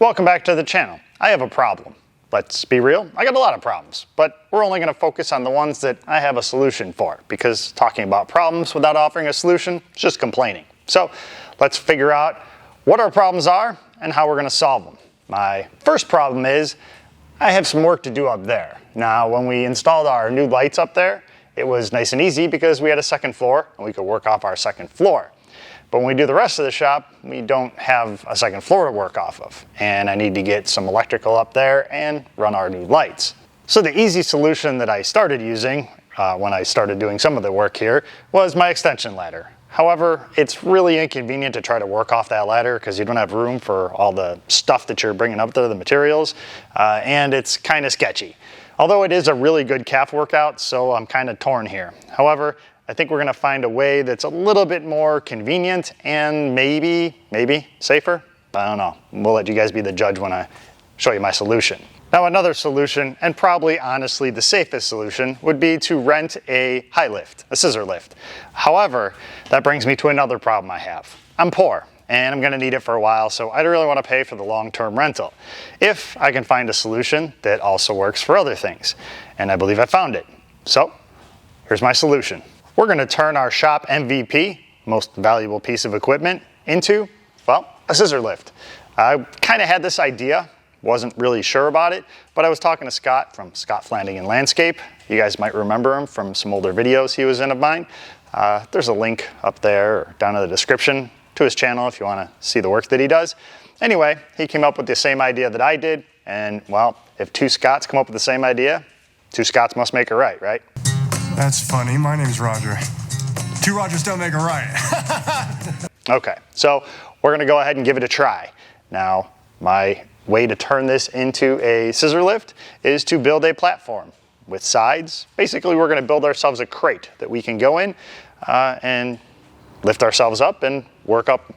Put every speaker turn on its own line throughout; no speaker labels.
Welcome back to the channel. I have a problem. Let's be real, I got a lot of problems, but we're only going to focus on the ones that I have a solution for, because talking about problems without offering a solution is just complaining. So let's figure out what our problems are and how we're going to solve them. My first problem is I have some work to do up there. Now, when we installed our new lights up there, it was nice and easy because we had a second floor and we could work off our second floor. But when we do the rest of the shop, we don't have a second floor to work off of. And I need to get some electrical up there and run our new lights. So the easy solution that I started using when I started doing some of the work here was my extension ladder. However, it's really inconvenient to try to work off that ladder because you don't have room for all the stuff that you're bringing up there, the materials, and it's kind of sketchy. Although it is a really good calf workout, so I'm kind of torn here. However, I think we're going to find a way that's a little bit more convenient and maybe safer. I don't know. We'll let you guys be the judge when I show you my solution. Now, another solution, and probably honestly the safest solution, would be to rent a high lift, a scissor lift. However, that brings me to another problem I have. I'm poor, and I'm going to need it for a while, so I don't really want to pay for the long-term rental. If I can find a solution that also works for other things, and I believe I found it. So, here's my solution. We're going to turn our shop MVP, most valuable piece of equipment, into, well, a scissor lift. I kind of had this idea, wasn't really sure about it, but I was talking to Scott from Scott Flanagan Landscape. You guys might remember him from some older videos he was in of mine. There's a link up there or down in the description to his channel if you want to see the work that he does. Anyway, he came up with the same idea that I did, and well, if two Scotts come up with the same idea, two Scotts must make it right?
That's funny. My name's Roger. Two Rogers don't make a right.
Okay, so we're gonna go ahead and give it a try. Now, my way to turn this into a scissor lift is to build a platform with sides. Basically, we're gonna build ourselves a crate that we can go in and lift ourselves up and work up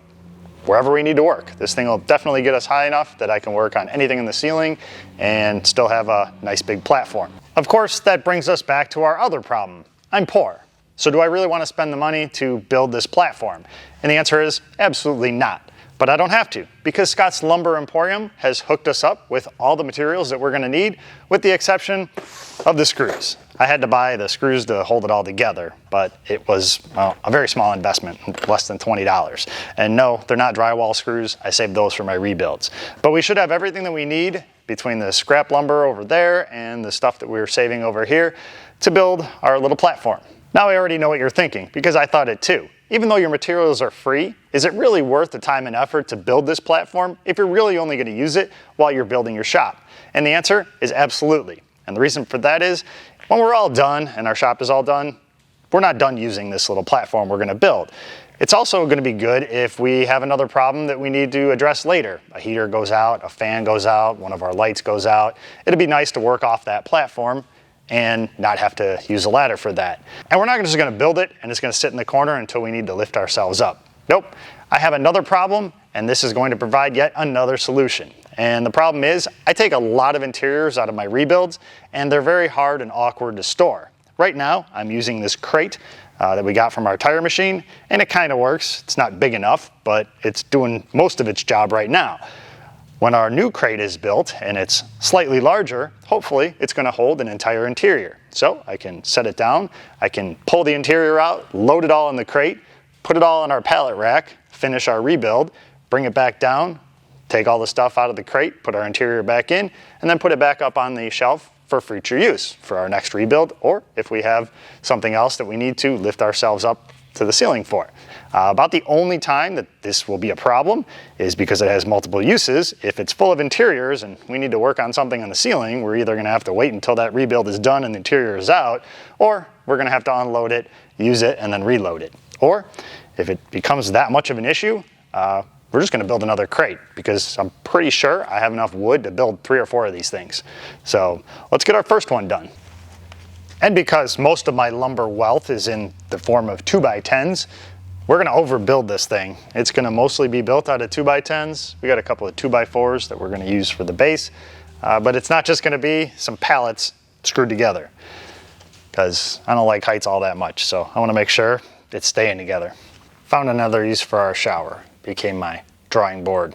wherever we need to work. This thing will definitely get us high enough that I can work on anything in the ceiling and still have a nice big platform. Of course, that brings us back to our other problem. I'm poor. So do I really want to spend the money to build this platform? And the answer is absolutely not. But I don't have to, because Scott's Lumber Emporium has hooked us up with all the materials that we're going to need, with the exception of the screws. I had to buy the screws to hold it all together, but it was, well, a very small investment, less than $20. And no, they're not drywall screws. I saved those for my rebuilds. But we should have everything that we need between the scrap lumber over there and the stuff that we were saving over here to build our little platform. Now I already know what you're thinking, because I thought it too. Even though your materials are free, is it really worth the time and effort to build this platform if you're really only going to use it while you're building your shop? And the answer is absolutely. And the reason for that is, when we're all done and our shop is all done, we're not done using this little platform we're going to build. It's also going to be good if we have another problem that we need to address later. A heater goes out, a fan goes out, one of our lights goes out. It'd be nice to work off that platform and not have to use a ladder for that. And we're not just going to build it and it's going to sit in the corner until we need to lift ourselves up. Nope. I have another problem, and this is going to provide yet another solution. And the problem is, I take a lot of interiors out of my rebuilds, and they're very hard and awkward to store. Right now, I'm using this crate that we got from our tire machine, and it kind of works. It's not big enough, but it's doing most of its job right now. When our new crate is built and it's slightly larger, hopefully it's going to hold an entire interior. So I can set it down, I can pull the interior out, load it all in the crate, put it all in our pallet rack, finish our rebuild, bring it back down, take all the stuff out of the crate, put our interior back in, and then put it back up on the shelf for future use for our next rebuild, or if we have something else that we need to lift ourselves up to the ceiling for. About the only time that this will be a problem is because it has multiple uses. If it's full of interiors and we need to work on something on the ceiling, we're either going to have to wait until that rebuild is done and the interior is out, or we're going to have to unload it, use it, and then reload it. Or if it becomes that much of an issue, we're just going to build another crate, because I'm pretty sure I have enough wood to build 3 or 4 of these things. So let's get our first one done. And because most of my lumber wealth is in the form of 2x10s, we're going to overbuild this thing. It's going to mostly be built out of 2x10s. We got a couple of 2x4s that we're going to use for the base, but it's not just going to be some pallets screwed together, because I don't like heights all that much, so I want to make sure it's staying together. Found another use for our shower. Became my drawing board.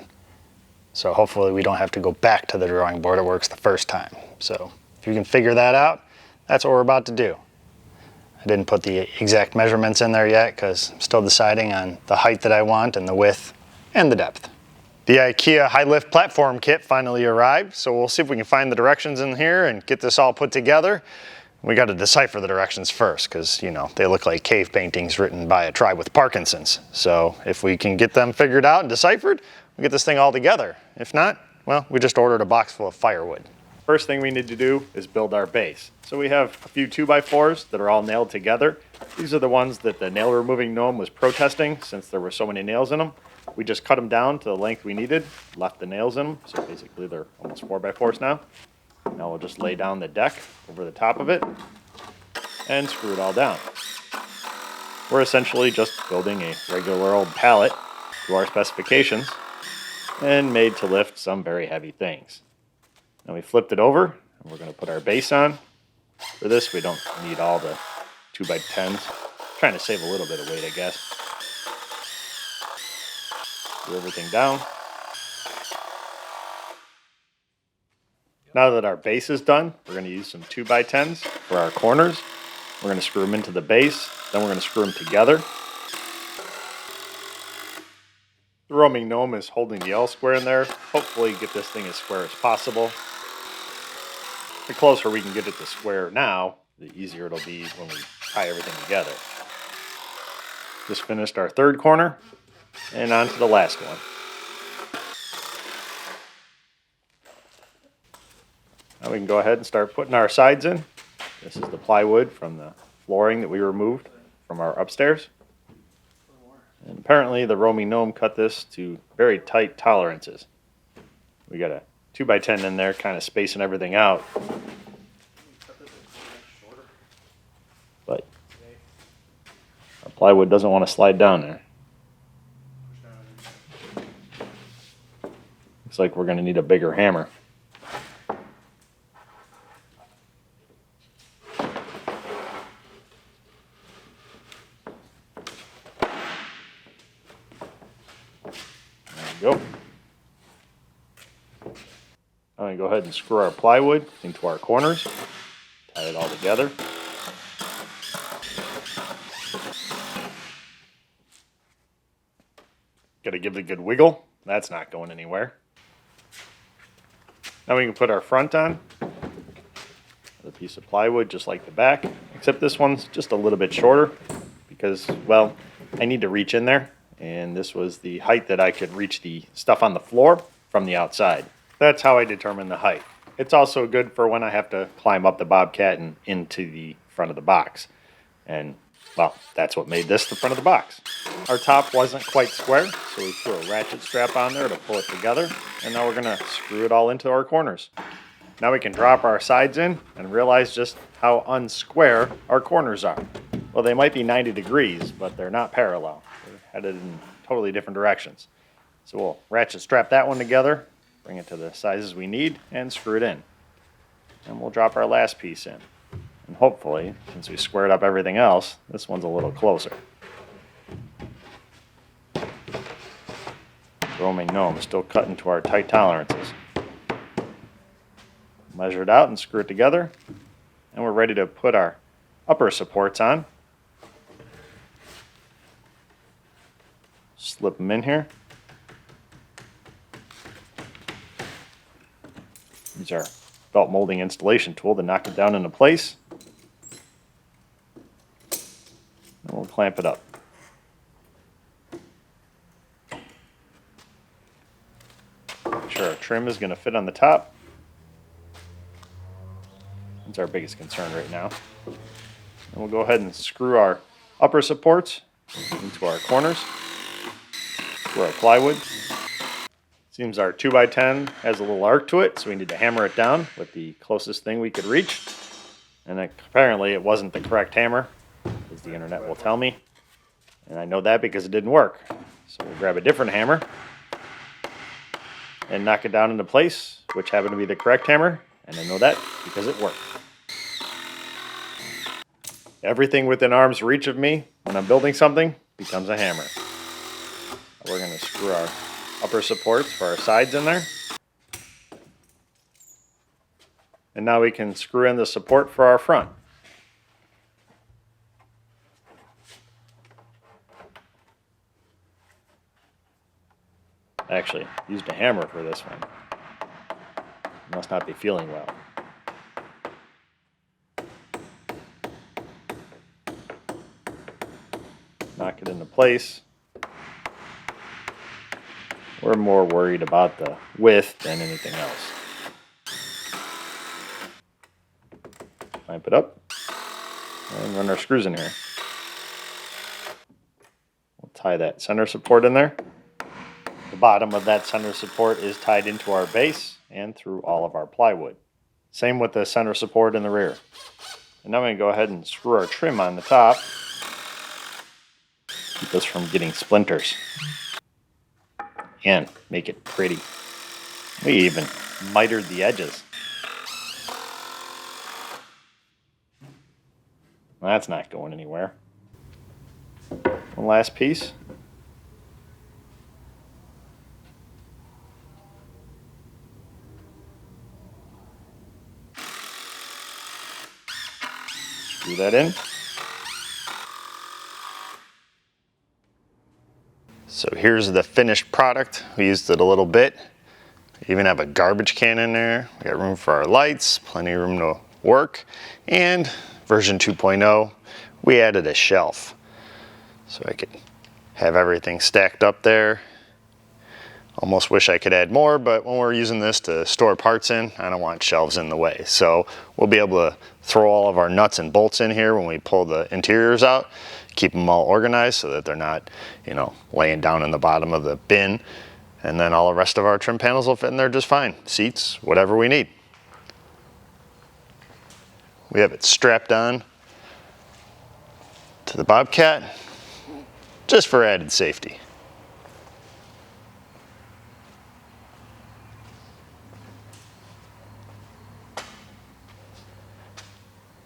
So hopefully we don't have to go back to the drawing board. It works the first time. So if you can figure that out, that's what we're about to do. I didn't put the exact measurements in there yet because I'm still deciding on the height that I want and the width and the depth. The IKEA high lift platform kit finally arrived, so we'll see if we can find the directions in here and get this all put together. We got to decipher the directions first because, you know, they look like cave paintings written by a tribe with Parkinson's. So if we can get them figured out and deciphered, we'll get this thing all together. If not, well, we just ordered a box full of firewood. First thing we need to do is build our base. So we have a few 2x4s that are all nailed together. These are the ones that the nail removing gnome was protesting since there were so many nails in them. We just cut them down to the length we needed, left the nails in them, so basically they're almost 4x4s now. Now we'll just lay down the deck over the top of it and screw it all down. We're essentially just building a regular old pallet to our specifications and made to lift some very heavy things. Now we flipped it over and we're going to put our base on. For this we don't need all the 2x10s. Trying to save a little bit of weight, I guess. Screw everything down. Now that our base is done, we're going to use some 2x10s for our corners. We're going to screw them into the base, then we're going to screw them together. The roaming gnome is holding the L square in there. Hopefully get this thing as square as possible. The closer we can get it to square now, the easier it'll be when we tie everything together. Just finished our third corner, and on to the last one. Now we can go ahead and start putting our sides in. This is the plywood from the flooring that we removed from our upstairs. And apparently the roaming gnome cut this to very tight tolerances. We got a 2x10 in there, kind of spacing everything out. But our plywood doesn't want to slide down there. Looks like we're going to need a bigger hammer. Go. I'm going to go ahead and screw our plywood into our corners, tie it all together. Got to give it a good wiggle. That's not going anywhere. Now we can put our front on. A piece of plywood just like the back, except this one's just a little bit shorter because, well, I need to reach in there. And this was the height that I could reach the stuff on the floor from the outside. That's how I determine the height. It's also good for when I have to climb up the Bobcat and into the front of the box. And, well, that's what made this the front of the box. Our top wasn't quite square, so we threw a ratchet strap on there to pull it together. And now we're going to screw it all into our corners. Now we can drop our sides in and realize just how unsquare our corners are. Well, they might be 90 degrees, but they're not parallel. They're headed in totally different directions. So we'll ratchet strap that one together, bring it to the sizes we need, and screw it in. And we'll drop our last piece in. And hopefully, since we squared up everything else, this one's a little closer. Roaming gnome still cut into our tight tolerances. Measure it out and screw it together. And we're ready to put our upper supports on. Slip them in here. Use our belt molding installation tool to knock it down into place. And we'll clamp it up. Make sure our trim is going to fit on the top. That's our biggest concern right now. And we'll go ahead and screw our upper supports into our corners. Screw our plywood. Seems our 2x10 has a little arc to it, so we need to hammer it down with the closest thing we could reach. And apparently it wasn't the correct hammer, as the internet will tell me. And I know that because it didn't work. So we'll grab a different hammer and knock it down into place, which happened to be the correct hammer. And I know that because it worked. Everything within arm's reach of me when I'm building something becomes a hammer. We're going to screw our upper supports for our sides in there. And now we can screw in the support for our front. Actually, used a hammer for this one. Must not be feeling well. Knock it into place. We're more worried about the width than anything else. Clamp it up and run our screws in here. We'll tie that center support in there. The bottom of that center support is tied into our base and through all of our plywood. Same with the center support in the rear. And now I'm going to go ahead and screw our trim on the top. Keep this from getting splinters. And make it pretty. We even mitered the edges. That's not going anywhere. One last piece. Screw that in. So here's the finished product. We used it a little bit. We even have a garbage can in there. We got room for our lights, plenty of room to work. And version 2.0, we added a shelf. So I could have everything stacked up there. Almost wish I could add more, but when we're using this to store parts in, I don't want shelves in the way. So we'll be able to throw all of our nuts and bolts in here when we pull the interiors out, keep them all organized so that they're not, laying down in the bottom of the bin. And then all the rest of our trim panels will fit in there just fine. Seats, whatever we need. We have it strapped on to the Bobcat just for added safety.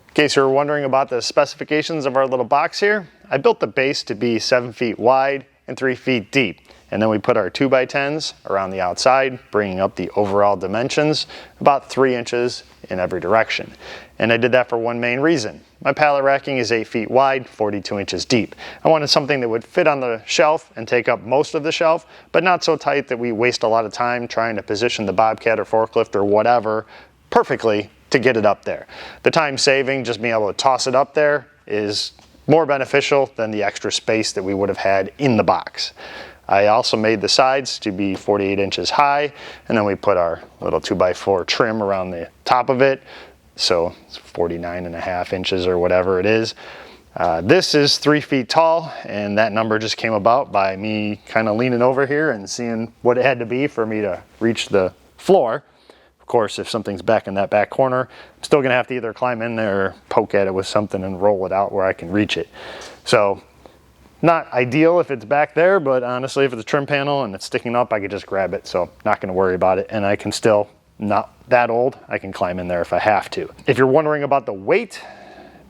In case you were wondering about the specifications of our little box here, I built the base to be 7 feet wide and 3 feet deep. And then we put our 2x10s around the outside, bringing up the overall dimensions about 3 inches in every direction. And I did that for one main reason. My pallet racking is 8 feet wide, 42 inches deep. I wanted something that would fit on the shelf and take up most of the shelf, but not so tight that we waste a lot of time trying to position the Bobcat or forklift or whatever perfectly to get it up there. The time saving, just being able to toss it up there, is more beneficial than the extra space that we would have had in the box. I also made the sides to be 48 inches high, and then we put our little 2x4 trim around the top of it, so it's 49.5 inches or whatever it is. This is 3 feet tall, and that number just came about by me kind of leaning over here and seeing what it had to be for me to reach the floor. Of course, if something's back in that back corner, I'm still gonna have to either climb in there or poke at it with something and roll it out where I can reach it. So, not ideal if it's back there, but honestly, if it's a trim panel and it's sticking up, I could just grab it, so not gonna worry about it. And I can still, not that old, I can climb in there if I have to. If you're wondering about the weight,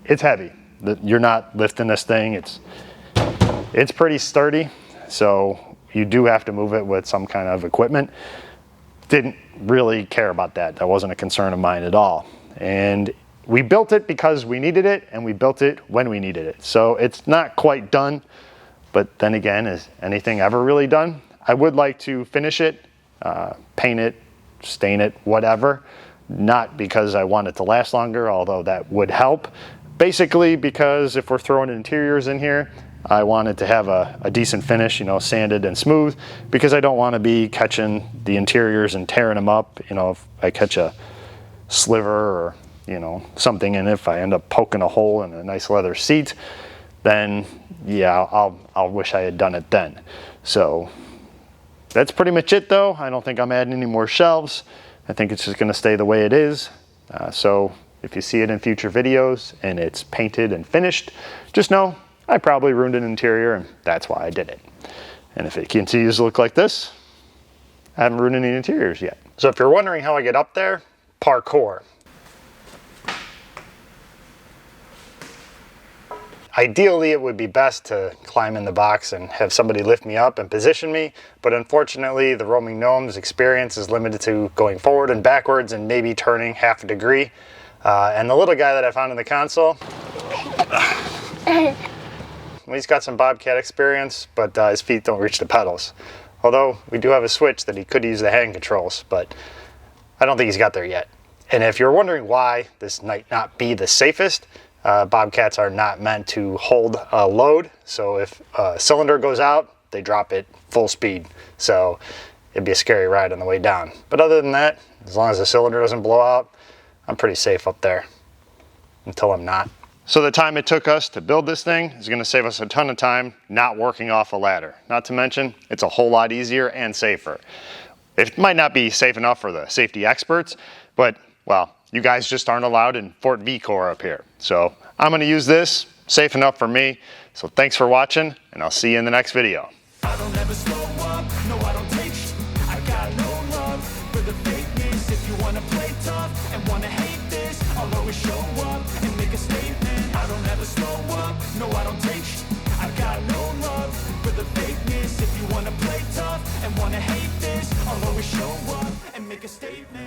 it's heavy. You're not lifting this thing, it's pretty sturdy, so you do have to move it with some kind of equipment. Didn't really care about that. That wasn't a concern of mine at all. And we built it because we needed it, and we built it when we needed it. So it's not quite done, but then again, is anything ever really done? I would like to finish it, paint it, stain it, whatever. Not because I want it to last longer, although that would help. Basically because if we're throwing interiors in here, I want it to have a decent finish, sanded and smooth, because I don't want to be catching the interiors and tearing them up. If I catch a sliver or, something, and if I end up poking a hole in a nice leather seat, then yeah, I'll wish I had done it then. So that's pretty much it though. I don't think I'm adding any more shelves. I think it's just going to stay the way it is. So if you see it in future videos and it's painted and finished, just know I probably ruined an interior, and that's why I did it. And if it continues to look like this, I haven't ruined any interiors yet. So if you're wondering how I get up there, parkour. Ideally, it would be best to climb in the box and have somebody lift me up and position me, but unfortunately, the roaming gnome's experience is limited to going forward and backwards and maybe turning half a degree. And the little guy that I found in the console, well, he's got some Bobcat experience, but his feet don't reach the pedals. Although we do have a switch that he could use the hand controls, but I don't think he's got there yet. And if you're wondering why this might not be the safest, Bobcats are not meant to hold a load. So if a cylinder goes out, they drop it full speed. So it'd be a scary ride on the way down. But other than that, as long as the cylinder doesn't blow out, I'm pretty safe up there until I'm not. So the time it took us to build this thing is going to save us a ton of time not working off a ladder. Not to mention, it's a whole lot easier and safer. It might not be safe enough for the safety experts, but, well, you guys just aren't allowed in Fort V-Corps up here. So I'm going to use this, safe enough for me. So thanks for watching, and I'll see you in the next video.
I don't ever slow up, no I don't take sh- I got no love for the fakeness. If you wanna play tough and wanna hate this, I'll always show up and make a statement. I don't ever slow up, no I don't take sh- I got no love for the fakeness. If you wanna play tough and wanna hate this, I'll always show up and make a statement.